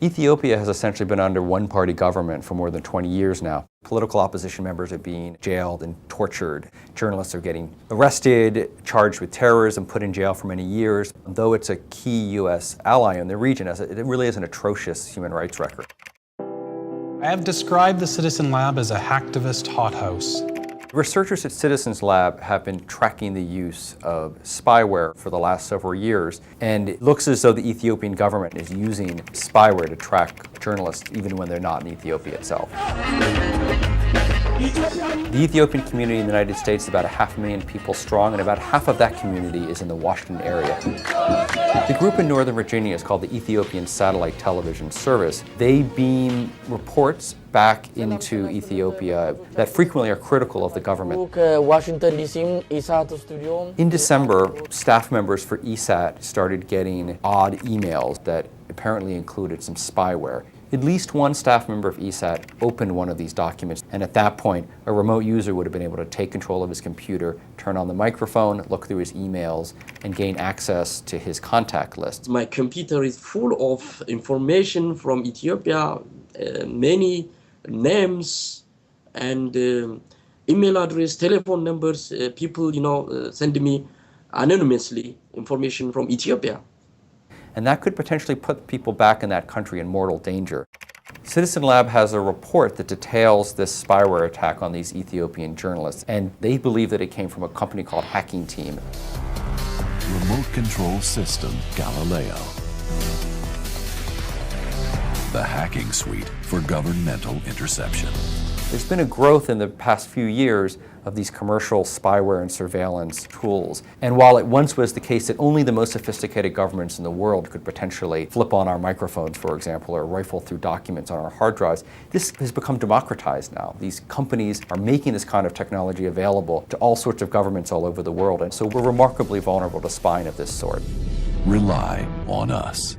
Ethiopia has essentially been under one-party government for more than 20 years now. Political opposition members are being jailed and tortured. Journalists are getting arrested, charged with terrorism, put in jail for many years. Though it's a key U.S. ally in the region, it really is an atrocious human rights record. I have described the Citizen Lab as a hacktivist hothouse. Researchers at Citizens Lab have been tracking the use of spyware for the last several years, and it looks as though the Ethiopian government is using spyware to track journalists even when they're not in Ethiopia itself. The Ethiopian community in the United States is about 500,000 people strong, and about half of that community is in the Washington area. The group in Northern Virginia is called the Ethiopian Satellite Television Service. They beam reports back into Ethiopia that frequently are critical of the government. In December, staff members for ESAT started getting odd emails that apparently included some spyware. At least one staff member of ESAT opened one of these documents, and at that point, a remote user would have been able to take control of his computer, turn on the microphone, look through his emails, and gain access to his contact list. My computer is full of information from Ethiopia, many names and email address, telephone numbers. People, send me anonymously information from Ethiopia. And that could potentially put people back in that country in mortal danger. Citizen Lab has a report that details this spyware attack on these Ethiopian journalists, and they believe that it came from a company called Hacking Team. Remote Control System Galileo. The hacking suite for governmental interception. There's been a growth in the past few years of these commercial spyware and surveillance tools. And while it once was the case that only the most sophisticated governments in the world could potentially flip on our microphones, for example, or rifle through documents on our hard drives, this has become democratized now. These companies are making this kind of technology available to all sorts of governments all over the world. And so we're remarkably vulnerable to spying of this sort. Rely on us.